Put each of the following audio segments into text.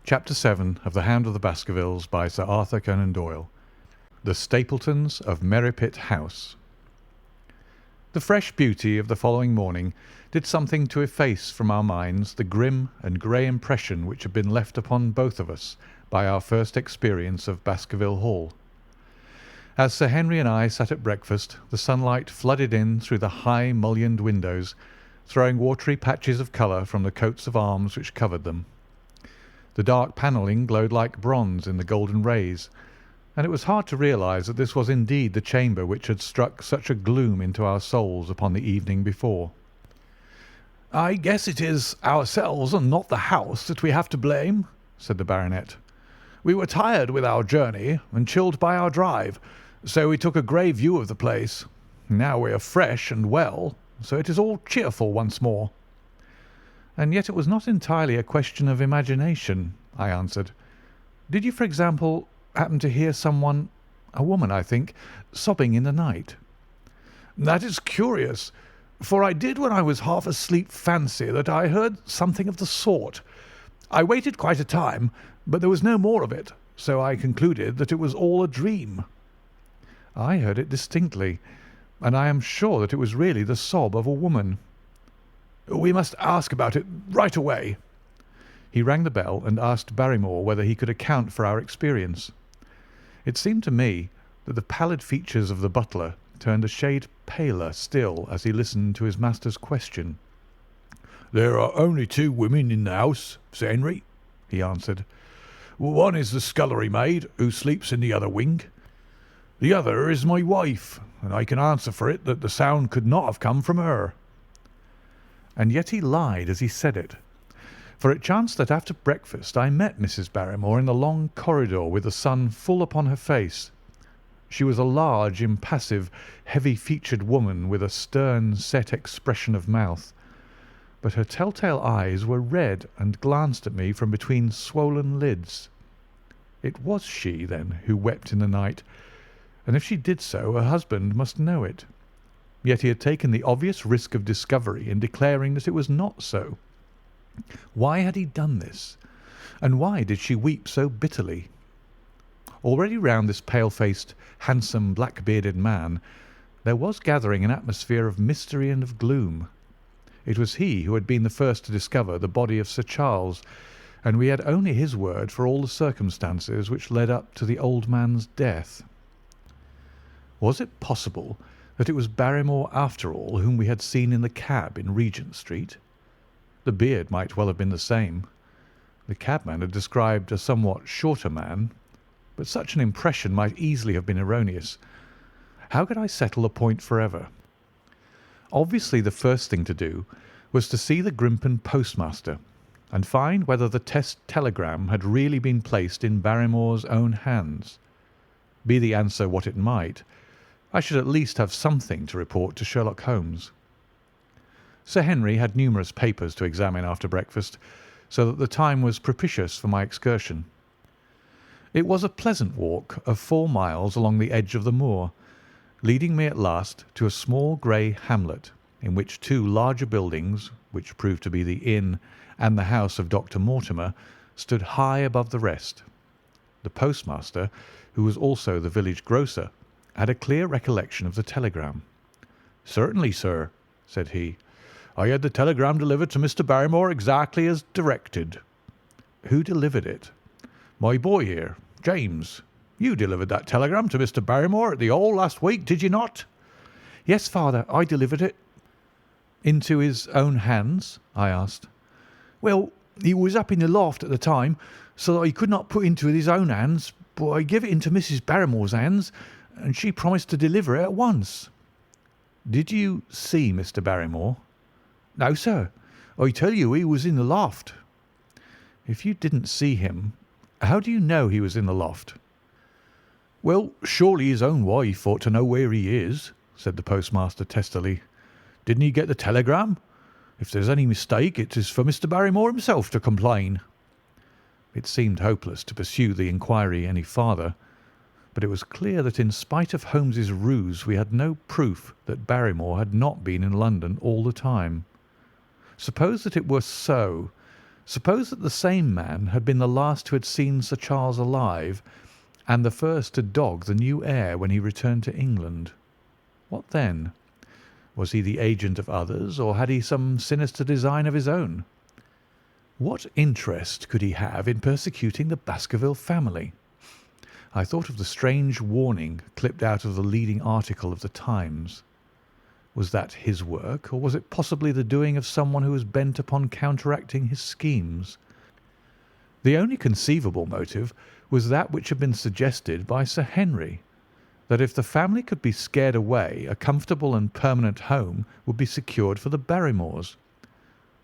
Chapter 7 of The Hound of the Baskervilles by Sir Arthur Conan Doyle. The Stapletons of Merripit House. The fresh beauty of the following morning did something to efface from our minds the grim and grey impression which had been left upon both of us by our first experience of Baskerville Hall. As Sir Henry and I sat at breakfast, the sunlight flooded in through the high mullioned windows, throwing watery patches of colour from the coats of arms which covered them. The dark panelling glowed like bronze in the golden rays, and it was hard to realise that this was indeed the chamber which had struck such a gloom into our souls upon the evening before. "I guess it is ourselves and not the house that we have to blame," said the baronet. "We were tired with our journey and chilled by our drive, so we took a grey view of the place. Now we are fresh and well, so it is all cheerful once more." "And yet it was not entirely a question of imagination," I answered. "Did you, for example, happen to hear someone, a woman, I think, sobbing in the night?" "That is curious, for I did when I was half asleep fancy that I heard something of the sort. I waited quite a time, but there was no more of it, so I concluded that it was all a dream." "I heard it distinctly, and I am sure that it was really the sob of a woman." "We must ask about it right away." He rang the bell and asked Barrymore whether he could account for our experience. It seemed to me that the pallid features of the butler turned a shade paler still as he listened to his master's question. "There are only two women in the house, Sir Henry," he answered. "One is the scullery maid, who sleeps in the other wing. The other is my wife, and I can answer for it that the sound could not have come from her." And yet he lied as he said it, for it chanced that after breakfast I met Mrs. Barrymore in the long corridor with the sun full upon her face. She was a large, impassive, heavy-featured woman with a stern, set expression of mouth, but her telltale eyes were red and glanced at me from between swollen lids. It was she, then, who wept in the night, and if she did so her husband must know it. Yet he had taken the obvious risk of discovery in declaring that it was not so. Why had he done this, and why did she weep so bitterly? Already round this pale-faced, handsome, black-bearded man there was gathering an atmosphere of mystery and of gloom. It was he who had been the first to discover the body of Sir Charles, and we had only his word for all the circumstances which led up to the old man's death. Was it possible that it was Barrymore after all whom we had seen in the cab in Regent Street? The beard might well have been the same. The cabman had described a somewhat shorter man, but such an impression might easily have been erroneous. How could I settle the point forever? Obviously the first thing to do was to see the Grimpen postmaster and find whether the test telegram had really been placed in Barrymore's own hands. Be the answer what it might, I should at least have something to report to Sherlock Holmes. Sir Henry had numerous papers to examine after breakfast, so that the time was propitious for my excursion. It was a pleasant walk of 4 miles along the edge of the moor, leading me at last to a small grey hamlet, in which 2 larger buildings, which proved to be the inn and the house of Dr. Mortimer, stood high above the rest. The postmaster, who was also the village grocer, had a clear recollection of the telegram. "Certainly, sir," said he. "I had the telegram delivered to Mr. Barrymore exactly as directed." "Who delivered it?" "My boy here, James. You delivered that telegram to Mr. Barrymore at the Hall last week, did you not?" "Yes, father, I delivered it." "Into his own hands?" I asked. "Well, he was up in the loft at the time, so that he could not put into his own hands, but I gave it into Mrs. Barrymore's hands, and she promised to deliver it at once." "Did you see Mr. Barrymore?" "No, sir. I tell you he was in the loft." "If you didn't see him, how do you know he was in the loft?" "Well, surely his own wife ought to know where he is," said the postmaster testily. "Didn't he get the telegram? If there's any mistake, it is for Mr. Barrymore himself to complain." It seemed hopeless to pursue the inquiry any farther, but it was clear that in spite of Holmes's ruse we had no proof that Barrymore had not been in London all the time. Suppose that it were so, Suppose that the same man had been the last who had seen Sir Charles alive, and the first to dog the new heir when he returned to England. What then? Was he the agent of others, or had he some sinister design of his own? What interest could he have in persecuting the Baskerville family? I thought of the strange warning clipped out of the leading article of the Times. Was that his work, or was it possibly the doing of someone who was bent upon counteracting his schemes? The only conceivable motive was that which had been suggested by Sir Henry, that if the family could be scared away, a comfortable and permanent home would be secured for the Barrymores.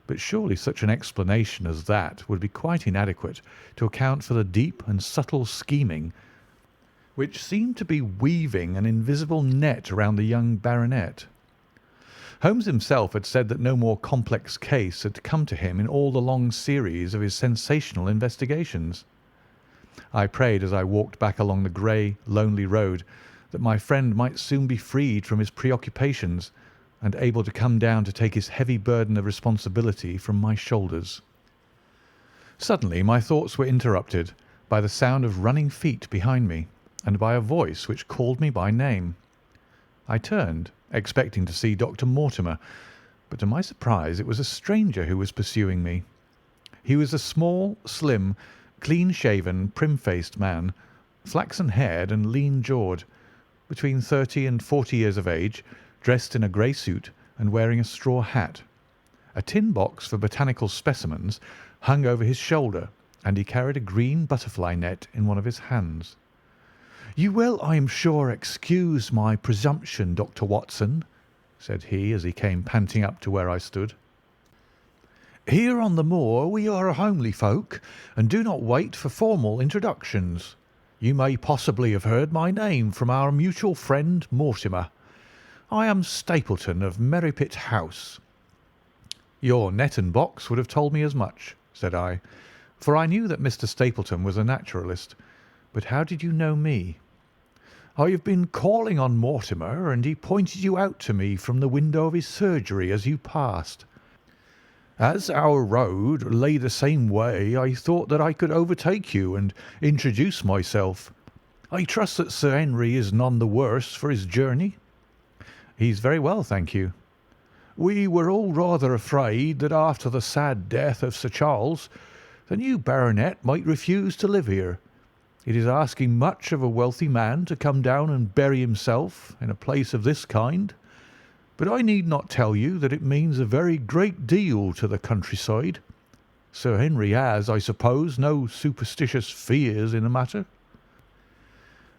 But surely such an explanation as that would be quite inadequate to account for the deep and subtle scheming which seemed to be weaving an invisible net around the young baronet. Holmes himself had said that no more complex case had come to him in all the long series of his sensational investigations. I prayed as I walked back along the grey, lonely road that my friend might soon be freed from his preoccupations and able to come down to take his heavy burden of responsibility from my shoulders. Suddenly my thoughts were interrupted by the sound of running feet behind me and by a voice which called me by name. I turned, expecting to see Dr. Mortimer, but to my surprise it was a stranger who was pursuing me. He was a small, slim, clean-shaven, prim-faced man, flaxen-haired and lean-jawed, between 30 and 40 years of age, dressed in a grey suit and wearing a straw hat. A tin box for botanical specimens hung over his shoulder, and he carried a green butterfly net in one of his hands. "You will, I am sure, excuse my presumption, Dr. Watson," said he as he came panting up to where I stood. "Here on the moor we are a homely folk, and do not wait for formal introductions. You may possibly have heard my name from our mutual friend Mortimer. I am Stapleton of Merripit House." "Your net and box would have told me as much," said I, for I knew that Mr. Stapleton was a naturalist. "But how did you know me?" "I have been calling on Mortimer, and he pointed you out to me from the window of his surgery as you passed. As our road lay the same way, I thought that I could overtake you and introduce myself. I trust that Sir Henry is none the worse for his journey." "He's very well, thank you." "We were all rather afraid that after the sad death of Sir Charles, the new baronet might refuse to live here. It is asking much of a wealthy man to come down and bury himself in a place of this kind, but I need not tell you that it means a very great deal to the countryside. Sir Henry has, I suppose, no superstitious fears in the matter?"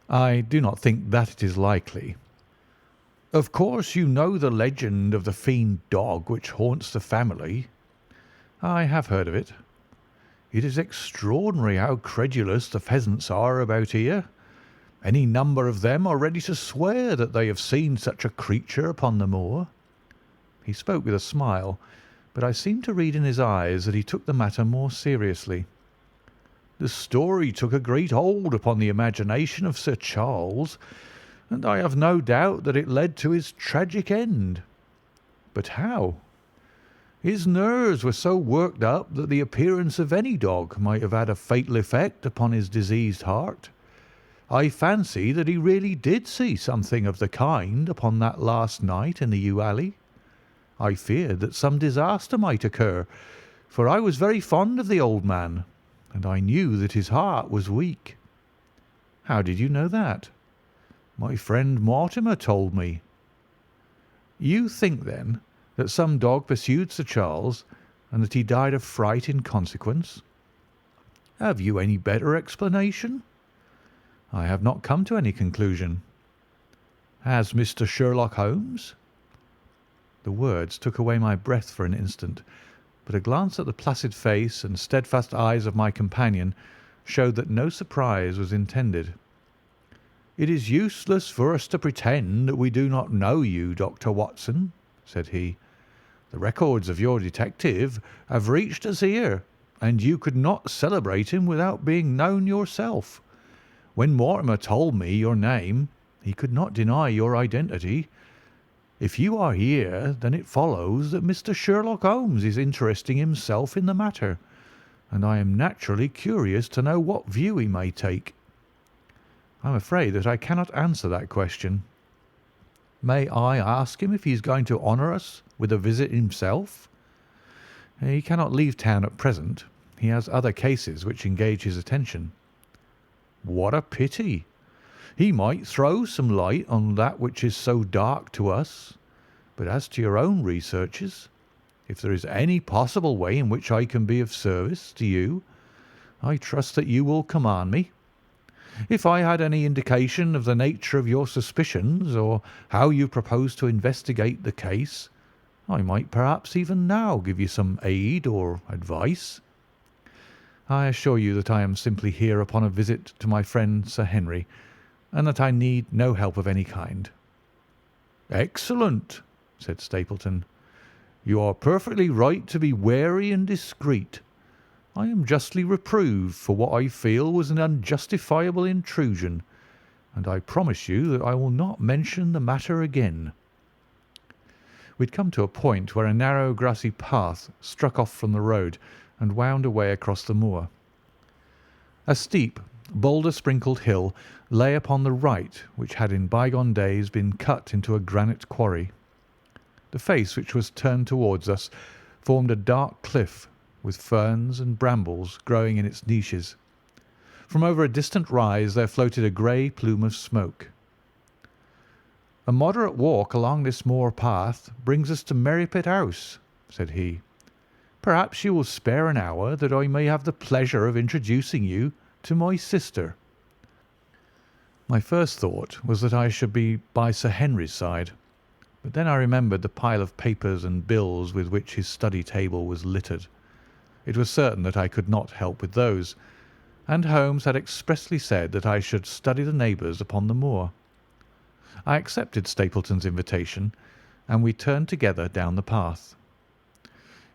"I do not think that it is likely." "Of course you know the legend of the fiend dog which haunts the family?" "I have heard of it." "It is extraordinary how credulous the pheasants are about here. Any number of them are ready to swear that they have seen such a creature upon the moor." He spoke with a smile, but I seemed to read in his eyes that he took the matter more seriously. "The story took a great hold upon the imagination of Sir Charles, and I have no doubt that it led to his tragic end." "But how?" "His nerves were so worked up that the appearance of any dog might have had a fatal effect upon his diseased heart. I fancy that he really did see something of the kind upon that last night in the yew alley. I feared that some disaster might occur, for I was very fond of the old man, and I knew that his heart was weak." "How did you know that?" "My friend Mortimer told me." "You think, then, that some dog pursued Sir Charles, and that he died of fright in consequence?" "Have you any better explanation?" "I have not come to any conclusion." "Has Mr. Sherlock Holmes?" The words took away my breath for an instant, but a glance at the placid face and steadfast eyes of my companion showed that no surprise was intended. "It is useless for us to pretend that we do not know you, Dr. Watson," said he. "The records of your detective have reached us here, and you could not celebrate him without being known yourself. When Mortimer told me your name, he could not deny your identity. If you are here, then it follows that Mr. Sherlock Holmes is interesting himself in the matter, and I am naturally curious to know what view he may take. I am afraid that I cannot answer that question. May I ask him if he is going to honour us with a visit himself? He cannot leave town at present. He has other cases which engage his attention." "What a pity! He might throw some light on that which is so dark to us. But as to your own researches, if there is any possible way in which I can be of service to you, I trust that you will command me. If I had any indication of the nature of your suspicions, or how you propose to investigate the case, I might perhaps even now give you some aid or advice. I assure you that I am simply here upon a visit to my friend Sir Henry, and that I need no help of any kind." "Excellent," said Stapleton. "You are perfectly right to be wary and discreet. I am justly reproved for what I feel was an unjustifiable intrusion, and I promise you that I will not mention the matter again." We had come to a point where a narrow grassy path struck off from the road and wound away across the moor. A steep, boulder-sprinkled hill lay upon the right, which had in bygone days been cut into a granite quarry. The face which was turned towards us formed a dark cliff, with ferns and brambles growing in its niches. From over a distant rise there floated a grey plume of smoke. "A moderate walk along this moor path brings us to Merripit House," said he. "Perhaps you will spare an hour that I may have the pleasure of introducing you to my sister." My first thought was that I should be by Sir Henry's side, but then I remembered the pile of papers and bills with which his study table was littered. It was certain that I could not help with those, and Holmes had expressly said that I should study the neighbours upon the moor. I accepted Stapleton's invitation, and we turned together down the path.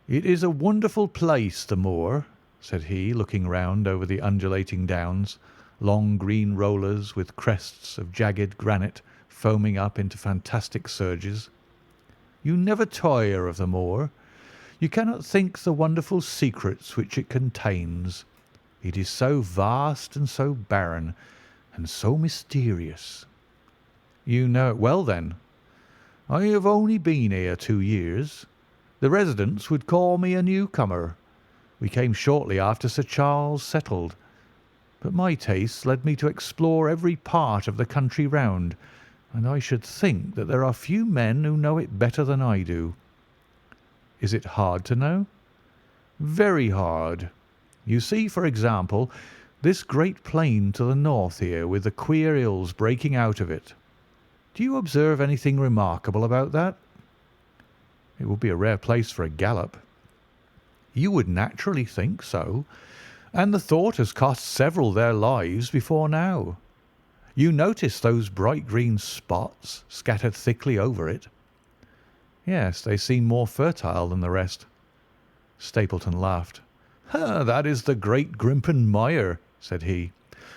"It is a wonderful place, the moor," said he, looking round over the undulating downs, long green rollers with crests of jagged granite foaming up into fantastic surges. "You never tire of the moor. You cannot think the wonderful secrets which it contains. It is so vast and so barren, and so mysterious." "You know it well, then?" "I have only been here 2 years. The residents would call me a newcomer. We came shortly after Sir Charles settled. But my tastes led me to explore every part of the country round, and I should think that there are few men who know it better than I do." "Is it hard to know?" "Very hard. You see, for example, this great plain to the north here, with the queer hills breaking out of it. Do you observe anything remarkable about that?" "It would be a rare place for a gallop." "You would naturally think so, and the thought has cost several their lives before now. You notice those bright green spots scattered thickly over it?" "Yes, they seem more fertile than the rest." Stapleton laughed. "That is the great Grimpen Mire," said he.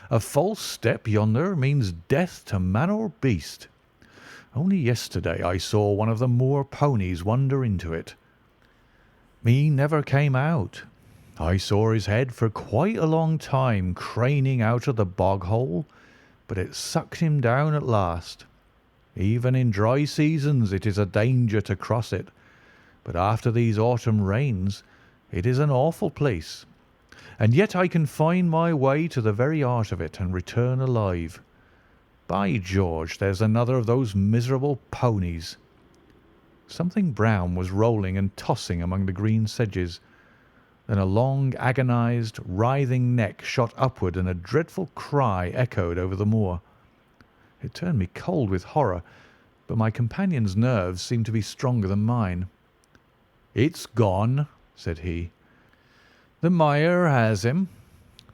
"A false step yonder means death to man or beast. Only yesterday I saw one of the moor ponies wander into it. He never came out. I saw his head for quite a long time craning out of the bog hole, but it sucked him down at last. Even in dry seasons it is a danger to cross it, but after these autumn rains it is an awful place. And yet I can find my way to the very heart of it and return alive. By George, there's another of those miserable ponies." Something brown was rolling and tossing among the green sedges. Then a long, agonized, writhing neck shot upward, and a dreadful cry echoed over the moor. It turned me cold with horror, but my companion's nerves seemed to be stronger than mine. "It's gone," said he. "The mire has him.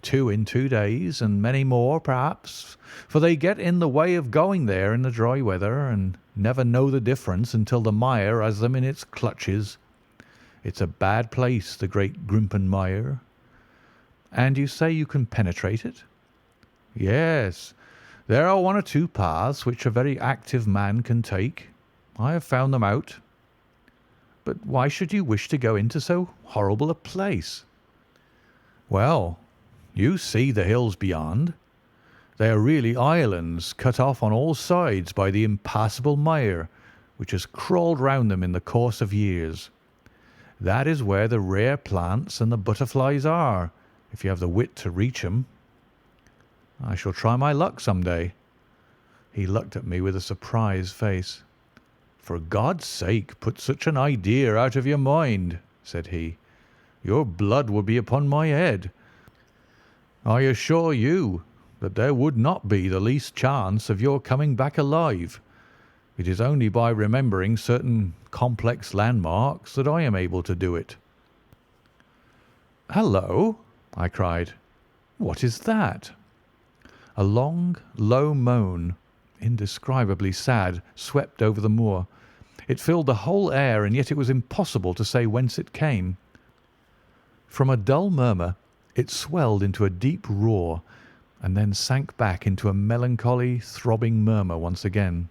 2 in 2 days, and many more, perhaps, for they get in the way of going there in the dry weather, and never know the difference until the mire has them in its clutches. It's a bad place, the great Grimpen Mire." "And you say you can penetrate it?" "Yes. There are 1 or 2 paths which a very active man can take. I have found them out." "But why should you wish to go into so horrible a place?" Well, you see the hills beyond. They are really islands cut off on all sides by the impassable mire, which has crawled round them in the course of years. That is where the rare plants and the butterflies are, if you have the wit to reach 'em. I shall try my luck some day." He looked at me with a surprised face. "For God's sake, put such an idea out of your mind," said he. "Your blood would be upon my head. I assure you that there would not be the least chance of your coming back alive. It is only by remembering certain complex landmarks that I am able to do it." "Hallo!" I cried. "What is that?" A long, low moan, indescribably sad, swept over the moor. It filled the whole air, and yet it was impossible to say whence it came. From a dull murmur it swelled into a deep roar, and then sank back into a melancholy, throbbing murmur once again.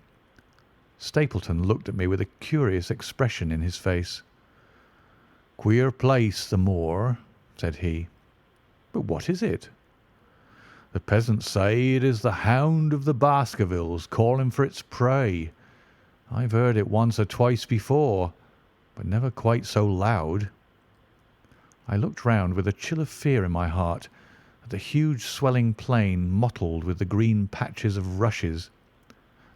Stapleton looked at me with a curious expression in his face. "Queer place, the moor," said he. "But what is it?" "The peasants say it is the Hound of the Baskervilles calling for its prey. I've heard it once or twice before, but never quite so loud." I looked round with a chill of fear in my heart at the huge swelling plain mottled with the green patches of rushes.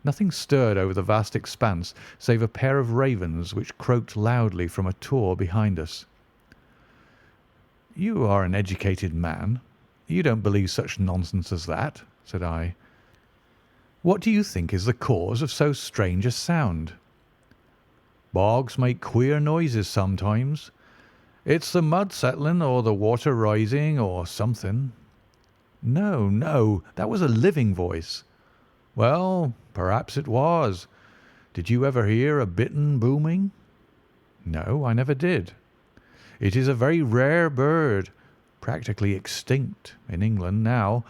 Nothing stirred over the vast expanse save a pair of ravens which croaked loudly from a tor behind us. "You are an educated man. You don't believe such nonsense as that," said I. "What do you think is the cause of so strange a sound?" "Bogs make queer noises sometimes. It's the mud settling or the water rising or something." "No, no, that was a living voice." "Well, perhaps it was. Did you ever hear a bittern booming?" "No, I never did." "It is a very rare bird, practically extinct in England now,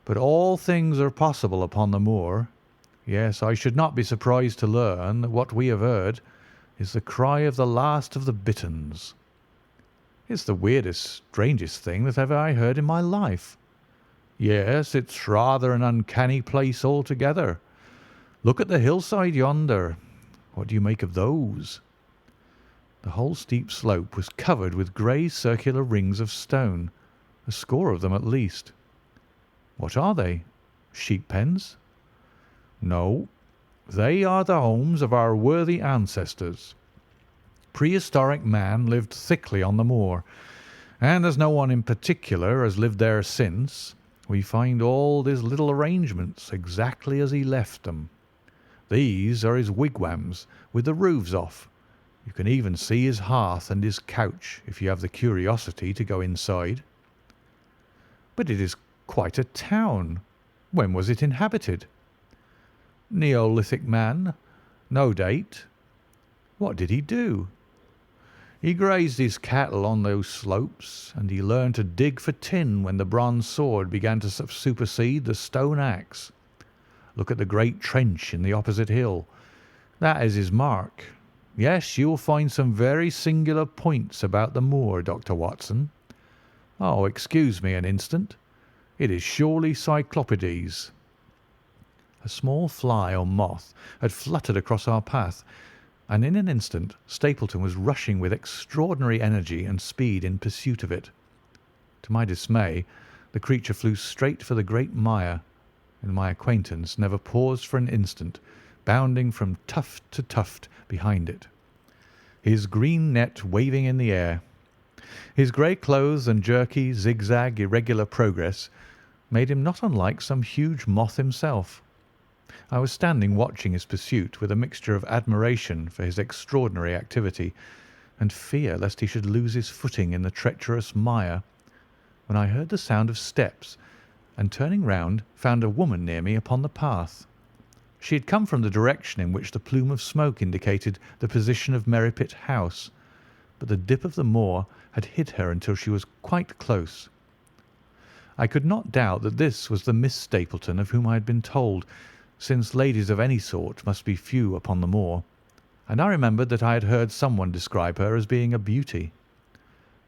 but all things are possible upon the moor. Yes, I should not be surprised to learn that what we have heard is the cry of the last of the bitterns." "It's the weirdest, strangest thing that ever I heard in my life." "Yes, it's rather an uncanny place altogether. Look at the hillside yonder. What do you make of those?" The whole steep slope was covered with grey circular rings of stone, a score of them at least. "What are they? Sheep pens?" "No, they are the homes of our worthy ancestors. Prehistoric man lived thickly on the moor, and as no one in particular has lived there since, we find all his little arrangements exactly as he left them. These are his wigwams with the roofs off. You can even see his hearth and his couch if you have the curiosity to go inside." "But it is quite a town. When was it inhabited?" "Neolithic man. No date." "What did he do?" "He grazed his cattle on those slopes, and he learned to dig for tin when the bronze sword began to supersede the stone axe. Look at the great trench in the opposite hill. That is his mark. Yes, you will find some very singular points about the moor, Dr. Watson. Oh, excuse me an instant. It is surely Cyclopides." A small fly or moth had fluttered across our path, and in an instant Stapleton was rushing with extraordinary energy and speed in pursuit of it. To my dismay, the creature flew straight for the great mire, and my acquaintance never paused for an instant, bounding from tuft to tuft behind it, his green net waving in the air. His grey clothes and jerky, zigzag, irregular progress made him not unlike some huge moth himself. I was standing watching his pursuit with a mixture of admiration for his extraordinary activity and fear lest he should lose his footing in the treacherous mire, when I heard the sound of steps, and turning round found a woman near me upon the path. She had come from the direction in which the plume of smoke indicated the position of Merripit House, but the dip of the moor had hid her until she was quite close. I could not doubt that this was the Miss Stapleton of whom I had been told, since ladies of any sort must be few upon the moor, and I remembered that I had heard someone describe her as being a beauty.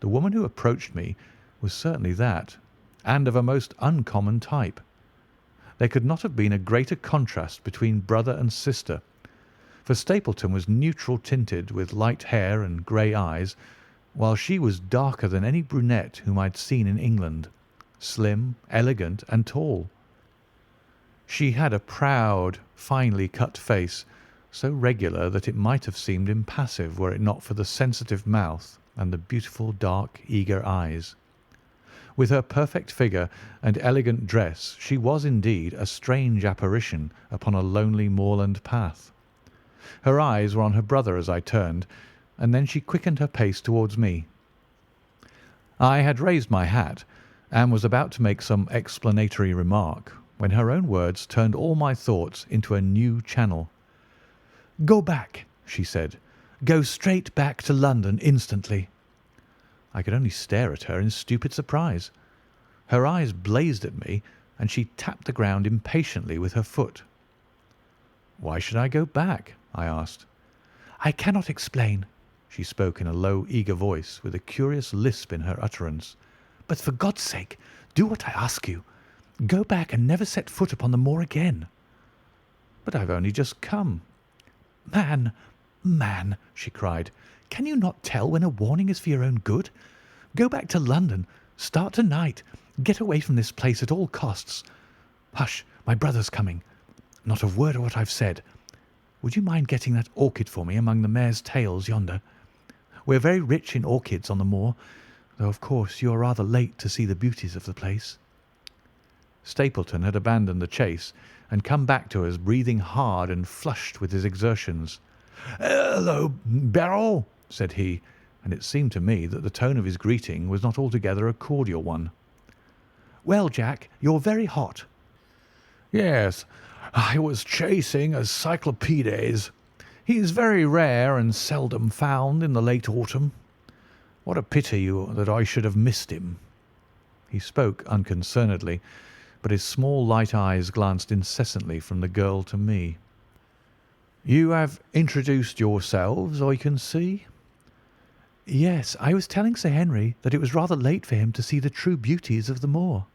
The woman who approached me was certainly that, and of a most uncommon type. There could not have been a greater contrast between brother and sister, for Stapleton was neutral tinted with light hair and grey eyes, while she was darker than any brunette whom I had seen in England, slim, elegant, and tall. She had a proud, finely cut face, so regular that it might have seemed impassive were it not for the sensitive mouth and the beautiful dark, eager eyes. With her perfect figure and elegant dress she was indeed a strange apparition upon a lonely moorland path. Her eyes were on her brother as I turned, and then she quickened her pace towards me. I had raised my hat and was about to make some explanatory remark when her own words turned all my thoughts into a new channel. "Go back," she said. "Go straight back to London instantly." I could only stare at her in stupid surprise. Her eyes blazed at me, and she tapped the ground impatiently with her foot. "Why should I go back?" I asked. "I cannot explain." She spoke in a low, eager voice, with a curious lisp in her utterance. "But for God's sake, do what I ask you. Go back and never set foot upon the moor again." "But I've only just come." Man," she cried, "can you not tell when a warning is for your own good? Go back to London. Start to-night. Get away from this place at all costs. Hush, my brother's coming. Not a word of what I've said. Would you mind getting that orchid for me among the mare's tails yonder? We're very rich in orchids on the moor, though of course you are rather late to see the beauties of the place." Stapleton had abandoned the chase and come back to us breathing hard and flushed with his exertions. "Hello, Beryl," said he, and it seemed to me that the tone of his greeting was not altogether a cordial one. "Well, Jack, you're very hot." "Yes, I was chasing a cyclopedes. He is very rare and seldom found in the late autumn. What a pity that I should have missed him." He spoke unconcernedly, but his small light eyes glanced incessantly from the girl to me. "You have introduced yourselves, I can see." "Yes, I was telling Sir Henry that it was rather late for him to see the true beauties of the moor."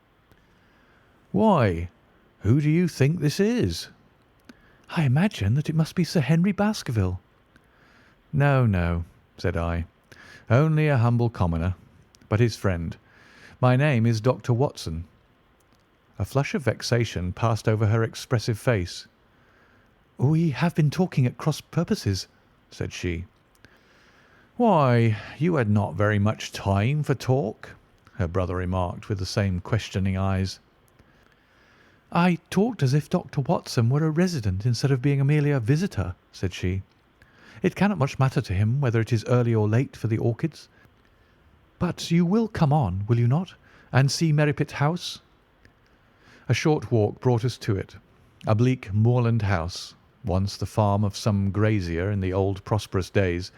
"Why, who do you think this is?" "I imagine that it must be Sir Henry Baskerville." "No, no," said I, "only a humble commoner, but his friend. My name is Dr. Watson." A flush of vexation passed over her expressive face. "We have been talking at cross purposes," said she. "Why, you had not very much time for talk," her brother remarked with the same questioning eyes. "I talked as if Dr. Watson were a resident instead of being merely a visitor," said she. "It cannot much matter to him whether it is early or late for the orchids. But you will come on, will you not, and see Merripit House?" A short walk brought us to it, a bleak moorland house, once the farm of some grazier in the old prosperous days,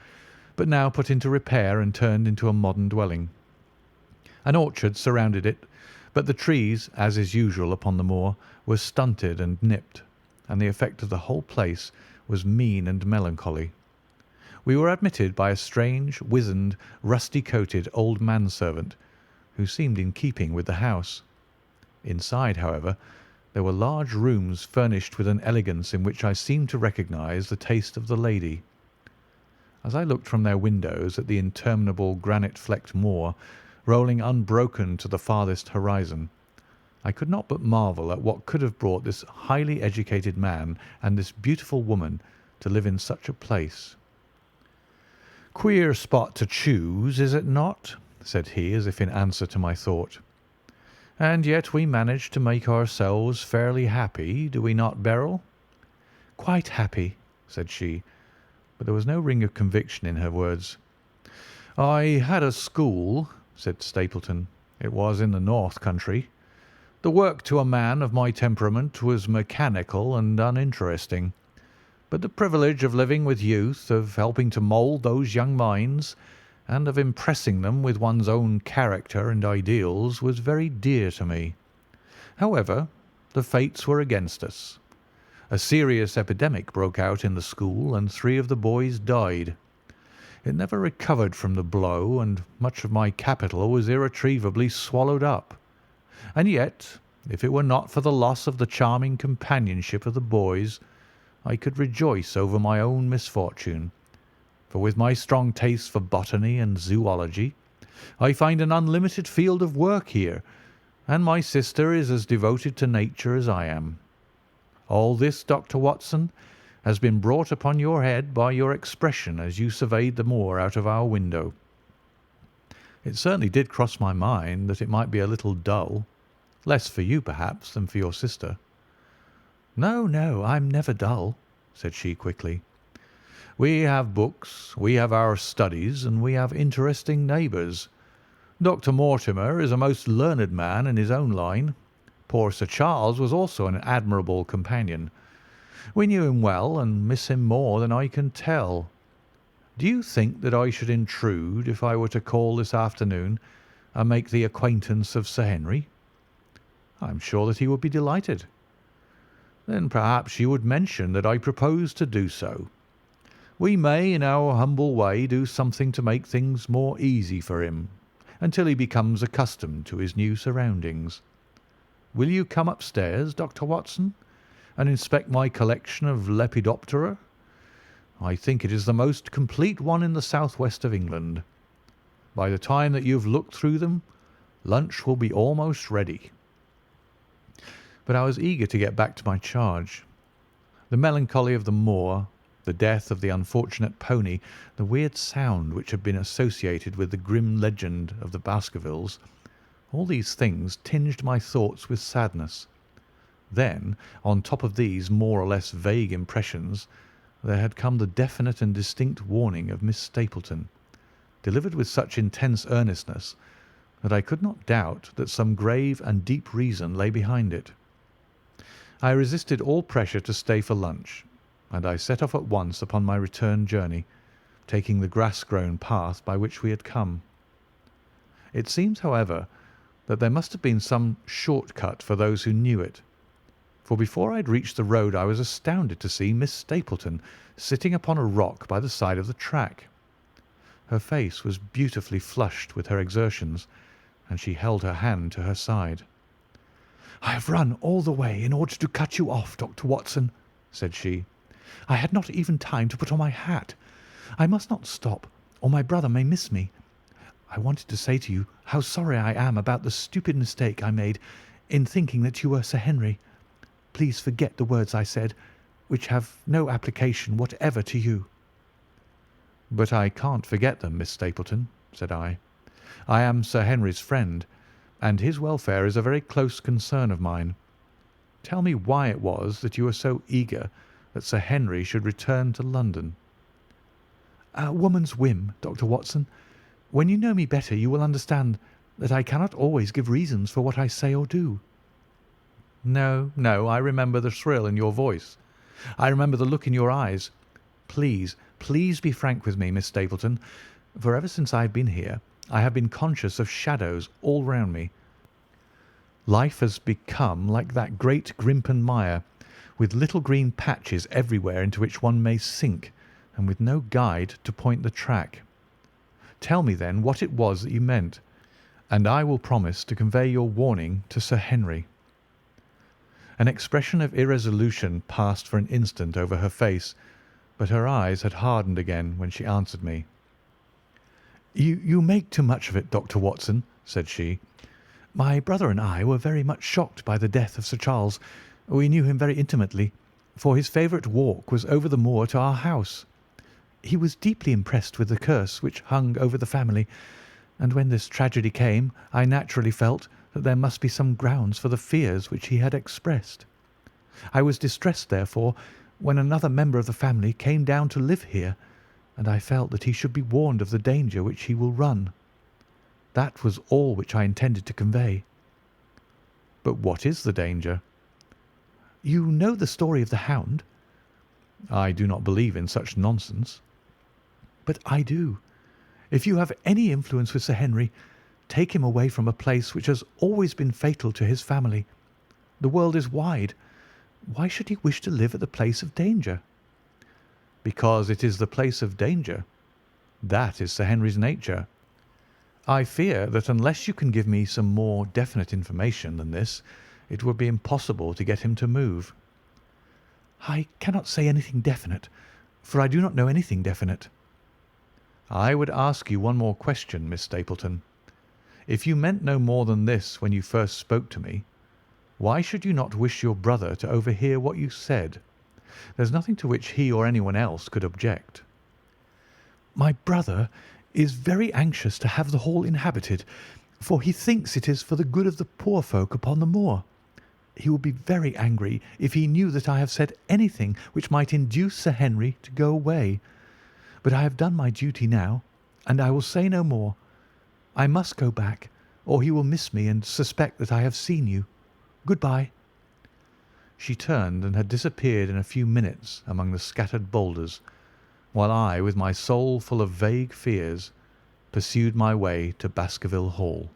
but now put into repair and turned into a modern dwelling. An orchard surrounded it, but the trees, as is usual upon the moor, were stunted and nipped, and the effect of the whole place was mean and melancholy. We were admitted by a strange, wizened, rusty-coated old manservant, who seemed in keeping with the house. Inside, however, there were large rooms furnished with an elegance in which I seemed to recognise the taste of the lady. As I looked from their windows at the interminable granite-flecked moor, rolling unbroken to the farthest horizon, I could not but marvel at what could have brought this highly educated man and this beautiful woman to live in such a place. "Queer spot to choose, is it not?" said he, as if in answer to my thought. "And yet we manage to make ourselves fairly happy, do we not, Beryl?" "Quite happy," said she, but there was no ring of conviction in her words. "I had a school," said Stapleton. "It was in the North Country. The work to a man of my temperament was mechanical and uninteresting, but the privilege of living with youth, of helping to mould those young minds, and of impressing them with one's own character and ideals was very dear to me. However, the fates were against us. A serious epidemic broke out in the school, and 3 of the boys died. It never recovered from the blow, and much of my capital was irretrievably swallowed up. And yet, if it were not for the loss of the charming companionship of the boys, I could rejoice over my own misfortune, for with my strong taste for botany and zoology, I find an unlimited field of work here, and my sister is as devoted to nature as I am. All this, Dr. Watson, has been brought upon your head by your expression as you surveyed the moor out of our window. It certainly did cross my mind that it might be a little dull, less for you perhaps than for your sister. No, no, I'm never dull, said she quickly. We have books, we have our studies, and we have interesting neighbours. Dr. Mortimer is a most learned man in his own line. Poor Sir Charles was also an admirable companion. We knew him well and miss him more than I can tell. Do you think that I should intrude if I were to call this afternoon and make the acquaintance of Sir Henry? I am sure that he would be delighted. Then perhaps you would mention that I propose to do so. We may, in our humble way, do something to make things more easy for him, until he becomes accustomed to his new surroundings. Will you come upstairs, Dr. Watson, and inspect my collection of Lepidoptera? I think it is the most complete one in the southwest of England. By the time that you have looked through them, lunch will be almost ready. But I was eager to get back to my charge. The melancholy of the moor, the death of the unfortunate pony, the weird sound which had been associated with the grim legend of the Baskervilles, all these things tinged my thoughts with sadness. Then, on top of these more or less vague impressions, there had come the definite and distinct warning of Miss Stapleton, delivered with such intense earnestness that I could not doubt that some grave and deep reason lay behind it. I resisted all pressure to stay for lunch, and I set off at once upon my return journey, taking the grass-grown path by which we had come. It seems, however, that there must have been some short-cut for those who knew it, for before I had reached the road I was astounded to see Miss Stapleton sitting upon a rock by the side of the track. Her face was beautifully flushed with her exertions, and she held her hand to her side. "I have run all the way in order to cut you off, Dr. Watson," said she. "I had not even time to put on my hat. I must not stop, or my brother may miss me. I wanted to say to you how sorry I am about the stupid mistake I made in thinking that you were Sir Henry. Please forget the words I said, which have no application whatever to you." "But I can't forget them, Miss Stapleton," said I. "I am Sir Henry's friend, and his welfare is a very close concern of mine. Tell me why it was that you were so eager that Sir Henry should return to London." "A woman's whim, Dr. Watson. When you know me better you will understand that I cannot always give reasons for what I say or do." "No, no, I remember the thrill in your voice. I remember the look in your eyes. Please, please be frank with me, Miss Stapleton, for ever since I have been here I have been conscious of shadows all round me. Life has become like that great Grimpen Mire, with little green patches everywhere into which one may sink, and with no guide to point the track. Tell me then what it was that you meant, and I will promise to convey your warning to Sir Henry." An expression of irresolution passed for an instant over her face, but her eyes had hardened again when she answered me. You make too much of it, Dr. Watson," said she. "My brother and I were very much shocked by the death of Sir Charles. We knew him very intimately, for his favourite walk was over the moor to our house. He was deeply impressed with the curse which hung over the family, and when this tragedy came I naturally felt that there must be some grounds for the fears which he had expressed. I was distressed, therefore, when another member of the family came down to live here, and I felt that he should be warned of the danger which he will run. That was all which I intended to convey." "But what is the danger?" "You know the story of the Hound?" "I do not believe in such nonsense." "But I do. If you have any influence with Sir Henry, take him away from a place which has always been fatal to his family. The world is wide. Why should he wish to live at the place of danger?" "Because it is the place of danger." That is Sir Henry's nature. I fear that unless you can give me some more definite information than this, it would be impossible to get him to move." "I cannot say anything definite, for I do not know anything definite." "I would ask you one more question, Miss Stapleton. If you meant no more than this when you first spoke to me, why should you not wish your brother to overhear what you said? There's nothing to which he or anyone else could object." "My brother is very anxious to have the hall inhabited, for he thinks it is for the good of the poor folk upon the moor. He would be very angry if he knew that I have said anything which might induce Sir Henry to go away. But I have done my duty now, and I will say no more. I must go back, or he will miss me and suspect that I have seen you. Good-bye." She turned and had disappeared in a few minutes among the scattered boulders, while I, with my soul full of vague fears, pursued my way to Baskerville Hall.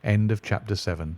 End of chapter 7.